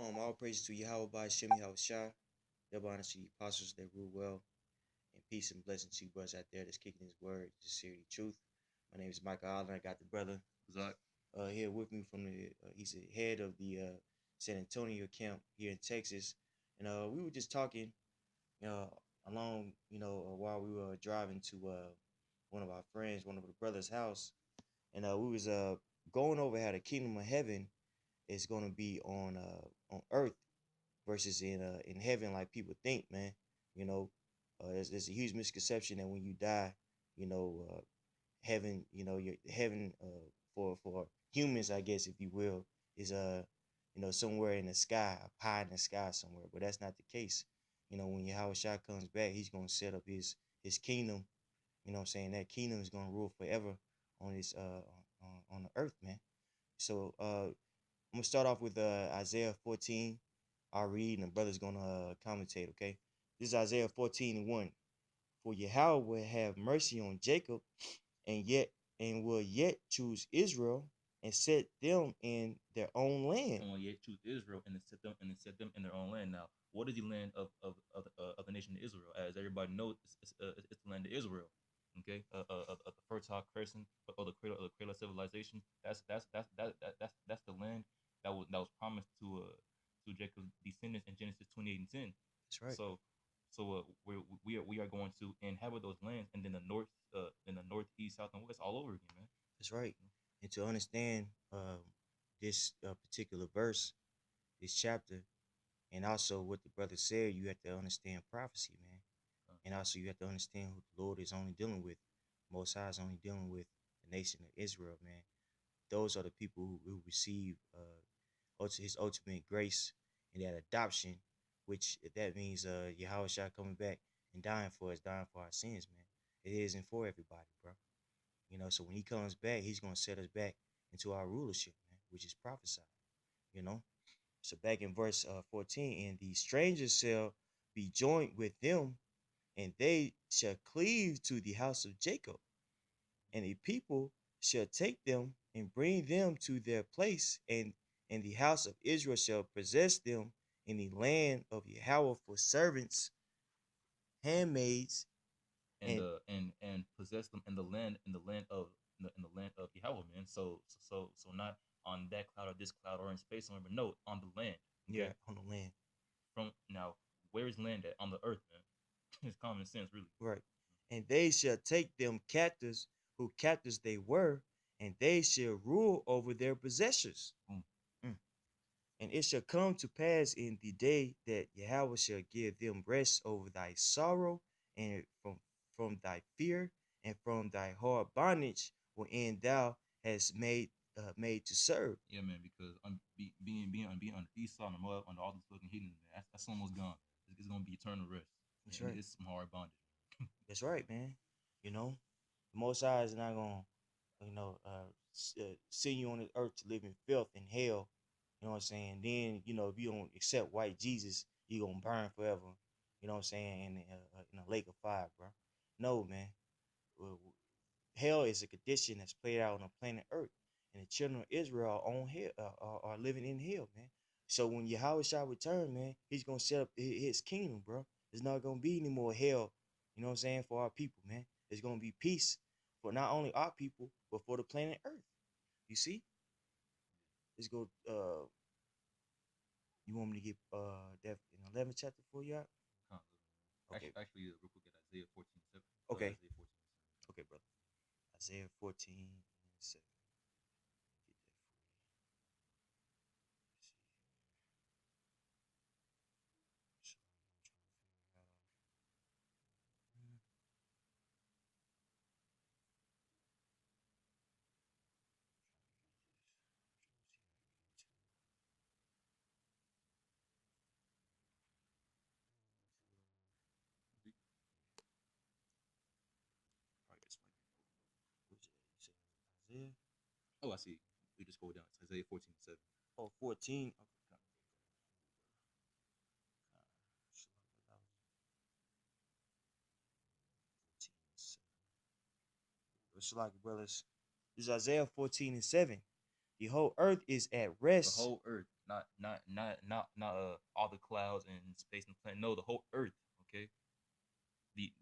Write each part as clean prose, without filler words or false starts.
All praise to Yahweh by Shem Yahweh Shai. Double honor to the apostles that rule well. And peace and blessings to you brothers out there that's kicking his word, just hear the truth. My name is Michael Allen. I got the brother Zach. here with me from he's the head of the San Antonio camp here in Texas. And we were just talking uh, along, while we were driving to one of our friends, one of the brothers' house. And we was going over how the kingdom of heaven is going to be on earth versus in heaven like people think, man. You know, there's a huge misconception that when you die, you know, heaven, your heaven for humans, I guess, if you will, is somewhere in the sky, up high in the sky somewhere. But that's not the case. When Yahweh Shah comes back, he's gonna set up his kingdom. You know what I'm saying? That kingdom is gonna rule forever on this on the earth, man. So I'm gonna start off with Isaiah 14. I'll read and the brother's gonna commentate, okay? This is Isaiah 14 and 1. For Yahweh will have mercy on Jacob and will yet choose Israel and set them in their own land. And will yet choose Israel and set them in their own land. Now, what is the land of the nation of Israel? As everybody knows, it's the land of Israel. Okay, of the Fertile Crescent or the cradle of civilization. That's the land that was promised to Jacob's descendants in Genesis 28:10. That's right. So we are going to inhabit those lands, and then the north, east, south, and west, all over again, man. That's right. And to understand this particular verse, this chapter, and also what the brother said, you have to understand prophecy, man. And also you have to understand who the Lord is only dealing with. Most High is only dealing with the nation of Israel, man. Those are the people who receive his ultimate grace and that adoption, which that means Yahweh Shah coming back and dying for us, dying for our sins, man. It isn't for everybody, bro. So when he comes back, he's gonna set us back into our rulership, man, which is prophesied, you know. So back in verse 14, and the strangers shall be joined with them, and they shall cleave to the house of Jacob, and the people shall take them and bring them to their place, and the house of Israel shall possess them in the land of Yahweh for servants, handmaids, and possess them in the land of Yahweh, man. So not on that cloud or this cloud or in space somewhere, but no, on the land. Okay? Yeah, on the land. From now, where is land at? On the earth, man. It's common sense, really. Right. And they shall take them captives, who captives they were, and they shall rule over their possessions. Mm. And it shall come to pass in the day that Yahweh shall give them rest over thy sorrow, and from thy fear, and from thy hard bondage, wherein thou hast made to serve. Yeah, man, because being on Esau and Moab under all this fucking heathen, man, that's almost gone. It's gonna be eternal rest. That's and right. It's some hard bondage. That's right, man. The Most High is not gonna, send you on this earth to live in filth and hell. You know what I'm saying? Then, if you don't accept white Jesus, you gonna burn forever. You know what I'm saying? In a lake of fire, bro. No, man. Uh, Hell is a condition that's played out on the planet Earth, and the children of Israel are on hell, are living in hell, man. So when Yahweh shall return, man, he's gonna set up his kingdom, bro. There's not gonna be any more hell. You know what I'm saying, for our people, man. There's gonna be peace for not only our people but for the planet Earth. You see? Let's go. You want me to get that in 11th chapter for you? Okay. Actually, real quick at Isaiah 14:7. Okay. Isaiah 14:7. Okay, brother. Isaiah 14:7. Isaiah? Oh, I see. We just go down. It's Isaiah 14:7. Oh, 14. Okay. Shalaki brothers. This is Isaiah 14:7. The whole earth is at rest. The whole earth Not all the clouds and space and planet. No, the whole Earth. Okay, the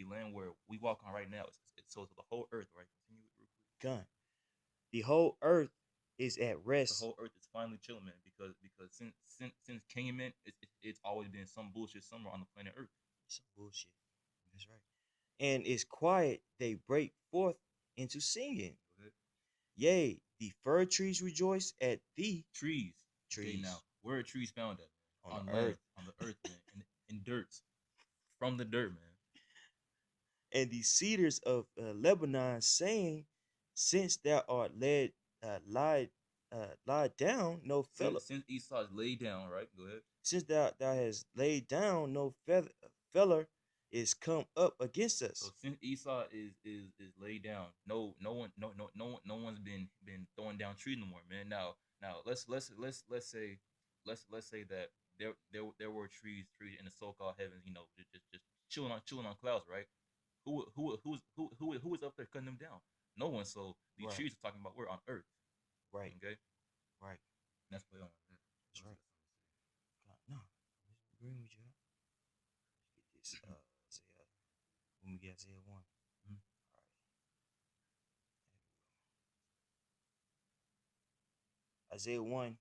land where we walk on right now. So the whole Earth, right? Continue it real quick. Gun. The whole earth is at The rest. whole Earth is finally chilling, man. Because since King man, it's always been some bullshit somewhere on the planet Earth. Some bullshit. That's right. And is quiet, they break forth into singing. Okay? Yea, the fir trees rejoice at thee. Trees. Okay, Trees now where are trees found at? on On the land, earth. on the Earth, man, in dirt, from the dirt, man. And the cedars of Lebanon, saying, since thou art lie down, no feather. Since Esau is laid down, right? Go ahead. Since thou hast laid down, no feller is come up against So us. since Esau is laid down, no one's been throwing down trees no more, man. Now let's say that there were trees in the so-called heavens, just chilling on clouds, right? Who is up there cutting them down? No one. So these Right, trees are talking about we're on Earth, right, okay? right. And that's what on. That's right. No, I'm agreeing with you. Let's get this. Isaiah. When we get Isaiah 1. Mhm. All right. Isaiah 1.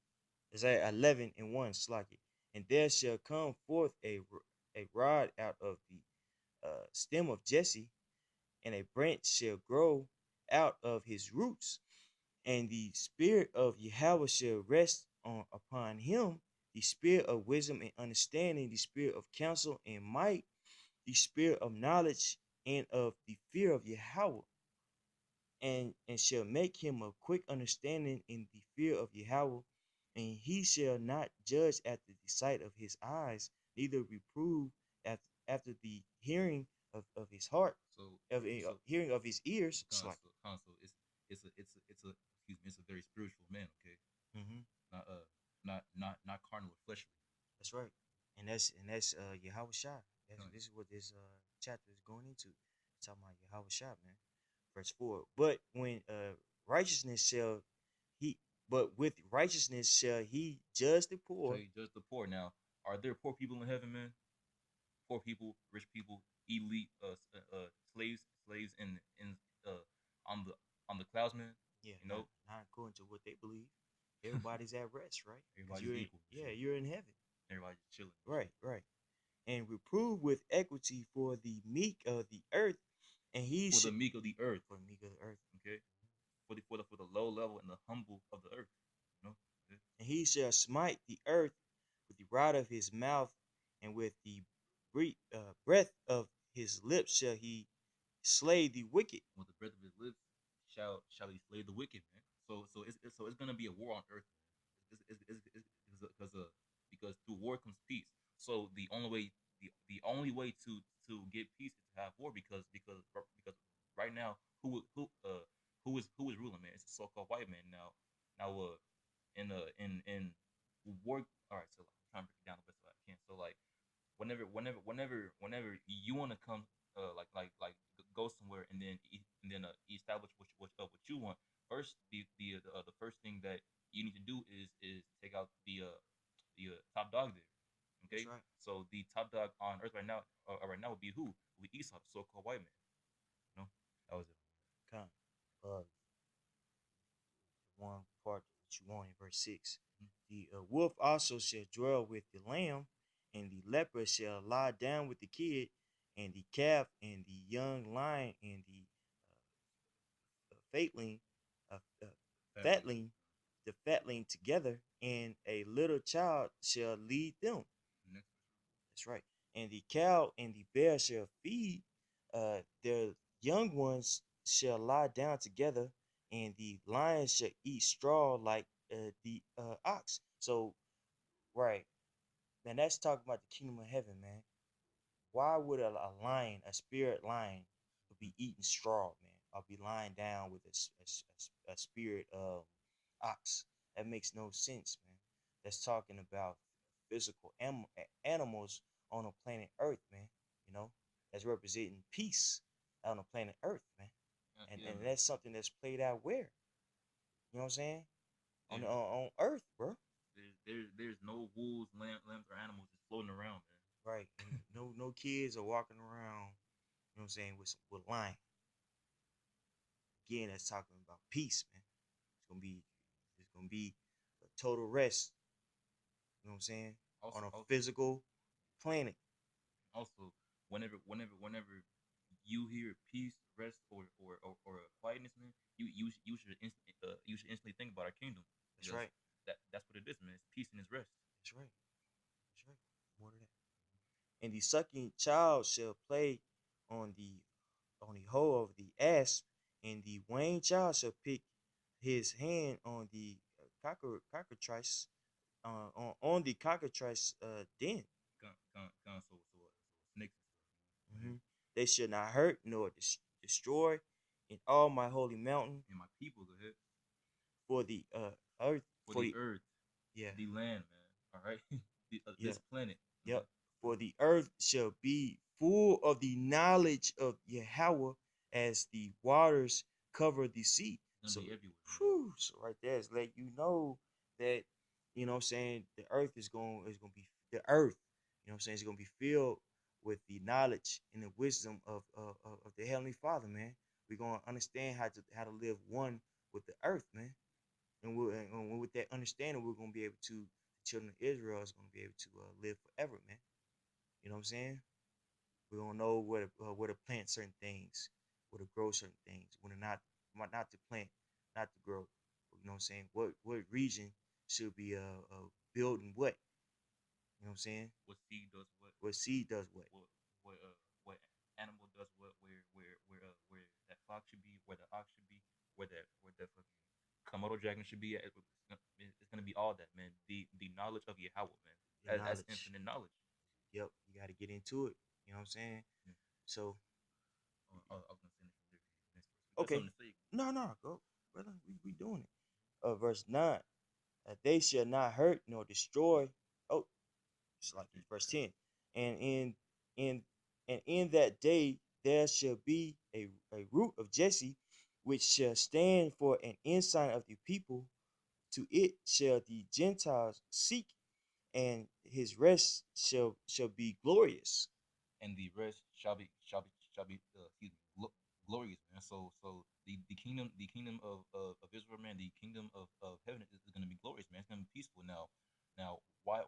Isaiah 11 and 1. Slack it. And there shall come forth a rod out of the stem of Jesse, and a branch shall grow out of his roots. And the spirit of Yahweh shall rest upon him, the spirit of wisdom and understanding, the spirit of counsel and might, the spirit of knowledge and of the fear of Yahweh, and shall make him of quick understanding in the fear of Yahweh, and he shall not judge after the sight of his eyes, neither reprove after the hearing of his heart, So of so hearing of his ears. console it's a excuse me, it's a very spiritual man, okay? Mm-hmm. Not not carnal or fleshly. That's right, and that's Yahweh Shah. Con. This is what this chapter is going into. It's talking about Yahweh Shah, man. Verse 4. But when righteousness shall he but with righteousness shall he judge the So poor. he judged the poor. Now, are there poor people in heaven, man? Poor people, rich people, elite, slaves in uh on the clouds, man. Yeah, You not know, not according to what they believe. Everybody's at rest, right? Because everybody's equal. yeah, you're in heaven. Everybody's chilling. Right, right. And reprove with equity for the meek of the earth, and he For the should meek of the earth, for the meek of the earth. okay. For the low level and the humble of the earth, you know. Okay? And he shall smite the earth with the rod of his mouth, and with the breath of his lips shall he slay the wicked. With the breath of his lips shall he slay the wicked, man. So it's gonna be a war on earth, man. Because through war comes peace. So the only way to get peace is to have war because right now who is ruling, man? It's a so-called white man now. In war. All right, so I'm trying to break it down the best way I can. So like whenever you want to come like go somewhere and then establish what you want first. The first thing that you need to do is take out the top dog there. That's Okay, right. so the top dog on earth right now would be who? Would be Esau, the so-called white man. You know, that was it. Come. Uh, one part that you want in verse 6. Mhm. The wolf also shall dwell with the lamb, and the leopard shall lie down with the kid, and the calf, and the young lion, and the fatling, Family. fatling, the fatling together, and a little child shall lead them. Next. That's right. And the cow and the bear shall feed. Their young ones shall lie down together, and the lion shall eat straw like the ox. So, right, man, that's talking about the kingdom of heaven, man. Why would a lion, a spirit lion, would be eating straw, man? Or be lying down with a spirit ox? That makes no sense, man. That's talking about physical animals on the planet Earth, man. You know, that's representing peace on the planet Earth, man. And Yeah, and man. that's something that's played out where, you know what I'm saying? on Yeah. on Earth, bro. There's no wolves, lambs, or animals just floating around, man. Right. And no kids are walking around, you know what I'm saying, with lion. Again, that's talking about peace, man. It's gonna be a total rest, you know what I'm saying, on Also, a also, physical planet. also, whenever you hear peace, rest, or quietness, man, you should instantly think about our kingdom That's because right. that's what it is, man. It's peace and it's rest. That's right. That's right. More than that. And the sucking child shall play on the hoe of the asp, and the weaned child shall pick his hand on the cockatrice, on the cockatrice den. So snakes and stuff, man. Hmm. They should not hurt nor destroy in all my holy mountain, And my people, go ahead. for the earth, For for the the earth, yeah, the land, man. All right, yeah, this planet. yep. For the earth shall be full of the knowledge of Yahweh, as the waters cover the sea. It's So, gonna be everywhere, man. whew, so right there is let you know that, you know what I'm saying, the earth is gonna be the earth. You know what I'm saying, it's gonna be filled with the knowledge and the wisdom of the Heavenly Father, man. We're gonna understand how to live one with the earth, man. And with that understanding, we're gonna be able to. The children of Israel is gonna be able to live forever, man. You know what I'm saying? We're gonna know where to plant certain things, where to grow certain things, when to not to plant, not to grow. You know what I'm saying? What region should be building what? You know what I'm saying? What seed does what? What seed does what? What animal does what? Where that fox should be? Where the ox should be? Where that fucking Komodo dragon should be at? It's gonna be all that, man. The knowledge of Yahweh, man. Your That's knowledge. infinite knowledge. Yep, you got to get into it. You know what I'm saying? Yeah. So I was gonna say next verse. You got okay, something to say? no, go, brother. We doing it. Verse 9. They shall not hurt nor destroy. Oh, it's like verse 10. And in in that day there shall be a root of Jesse, which shall stand for an ensign of the people. To it shall the Gentiles seek, and his rest shall be glorious. And the rest shall be glorious, man. So the kingdom of Israel, man, the kingdom of heaven is going to be glorious, man. It's going to be peaceful. Now why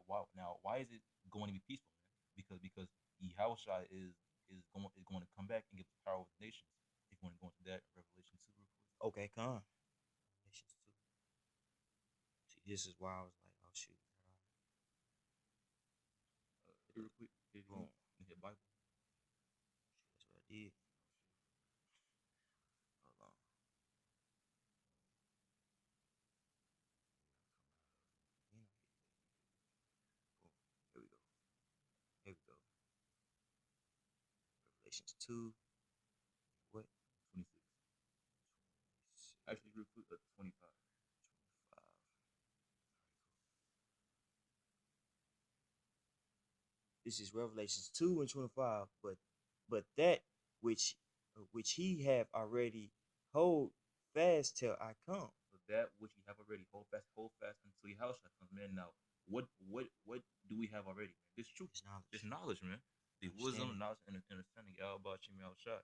is it going to be peaceful, man? Because Yahushua is going to come back and give us power over the nations. If you want to go into that, Revelation 2 real quick. Okay, come. Nations too. See, this is why I was like, oh shoot. Hit it real quick. Boom. Hit Bible. That's what I did. Hold on. You know, boom. Here we go. Here we go. Revelations 2. What? 26. 26, Actually, real quick, 25. 25. This is Revelations 2 and 25. But that which he have already hold fast till I come. So that which you have already, hold fast until Yahushua comes, man. Now, what do we have already, man? This truth, This knowledge. this knowledge, man. The wisdom, Understanding. knowledge, and understanding. Yahweh Shem Yahushua.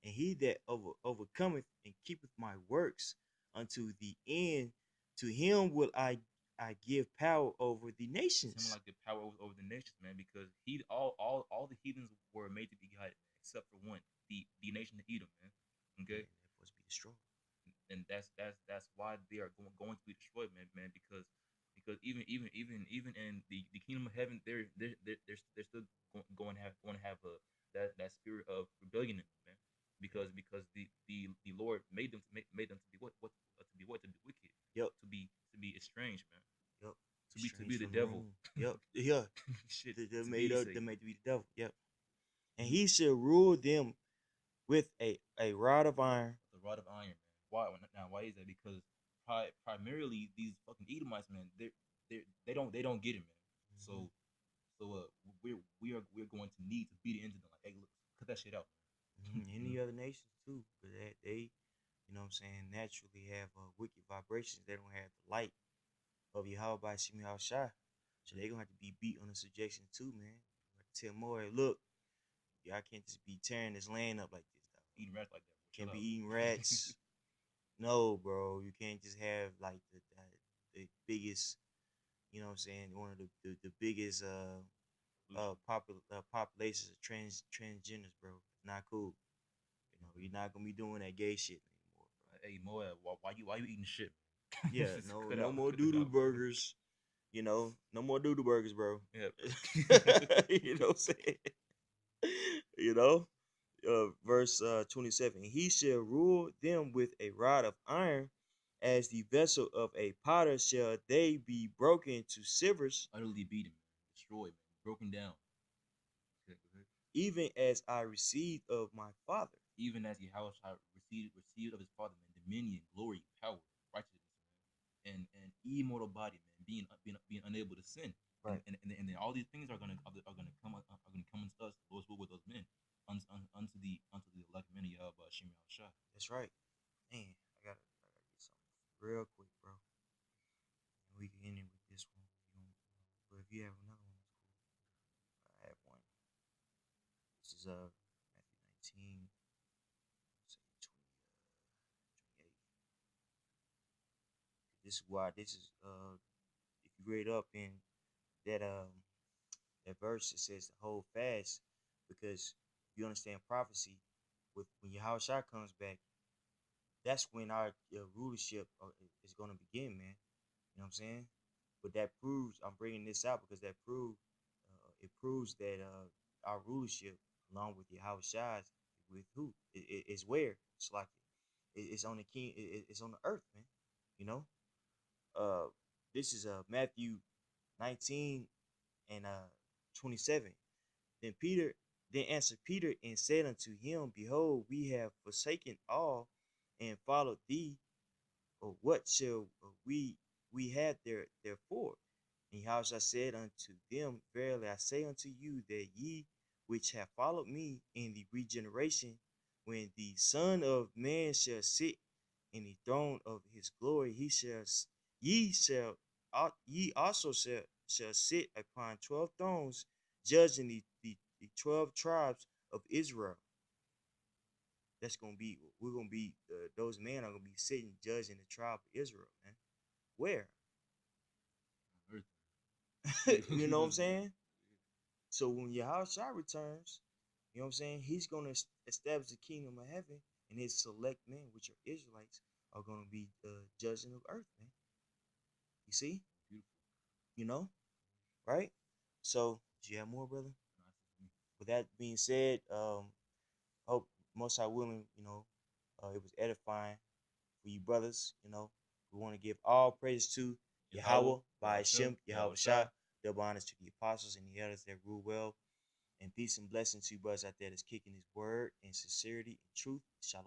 And he that overcometh and keepeth my works unto the end, to him will I give power over the Him nations. like the power over the nations, man, because all the heathens were made to be guided, man, except for one, the nation of Edom, man. And Okay, they're supposed to be destroyed. and that's why they are going to be destroyed, man, because even in the kingdom of heaven, they're still going to have a that spirit of rebellion in them, man, because the Lord made them to be what to be wicked, Yep. to be estranged, man, Yep. to be Strange the from the devil. womb. Yep. Yeah. Shit, They're to made be up. say They're made to be the devil. Yep. And he shall rule them with a rod of iron. the rod of iron, man. Why is that? Because primarily these fucking Edomites, man, they don't get it, man. Mm-hmm. So we're going to need to beat it into them. Like, hey, look, cut that shit out, man. Mm-hmm. Any other nations too, but they you know what I'm saying, naturally have wicked vibrations. They don't have the light of Yahweh by Shemi Shai. So they're gonna have to be beat on the subjection too, man. You have to tell more, look, y'all can't just be tearing this land up like this, dog. Eating rats like that. Bro. Can't Shut be up. eating rats. No, bro. You can't just have like the biggest, you know what I'm saying, one of the biggest populations of transgenders, bro. It's not cool. You know, you're not gonna be doing that gay shit anymore, bro. Hey Moab, why you eating shit? Yeah, Just no, cut no out, more cut it doodle out, bro. burgers. You know, no more doodle burgers, bro. Yeah. You know what I'm saying? You know, verse 27. He shall rule them with a rod of iron, as the vessel of a potter shall they be broken to shivers, Utterly beaten, man. Destroyed, man. Broken down. Okay, go ahead. even as I received of my father. Even as Yahweh received of his father, man, dominion, glory, power, righteousness, man, and immortal body, man, being unable to sin, Right. And then all these things are gonna come into us, Lord's will with those men, unto the elect men of Yahweh Shem Shah. That's right. Man, I gotta get something real quick, bro. And we can end it with this one. But if you have another one, that's cool. I have one. This is Matthew 19, say 28. This is why this is if you read up in that that verse, it says to hold fast, because you understand prophecy. With when Yahushua comes back, that's when our rulership is going to begin, man. You know what I'm saying? But that proves, I'm bringing this out because that proves it proves that our rulership, along with Yahushua's, with who is where it's like it's on the king, it's on the earth, man. You know, uh, this is Matthew 19 and 27. Then Peter then answered Peter and said unto him, Behold, we have forsaken all and followed thee. Or what shall we have therefore? And Yahushua said unto them, Verily I say unto you that ye which have followed me in the regeneration, when the Son of Man shall sit in the throne of his glory, ye shall ye also shall sit upon 12 thrones, judging the 12 tribes of Israel. That's gonna be, we're gonna be those men are gonna be sitting judging the tribe of Israel, man. Where? You know what I'm saying? So when Yahushua returns, you know what I'm saying, he's gonna establish the kingdom of heaven, and his select men, which are Israelites, are gonna be judging of earth, man. You see? Beautiful. You know, right? So, do you have more, brother? With that being said, hope most High willing, you know, it was edifying for you brothers. You know, we want to give all praise to Yahweh by Hashem, Yahweh Shah, double honors to the apostles and the elders that rule well, and peace and blessing to you brothers out there that's kicking his word in sincerity and truth. Shalom.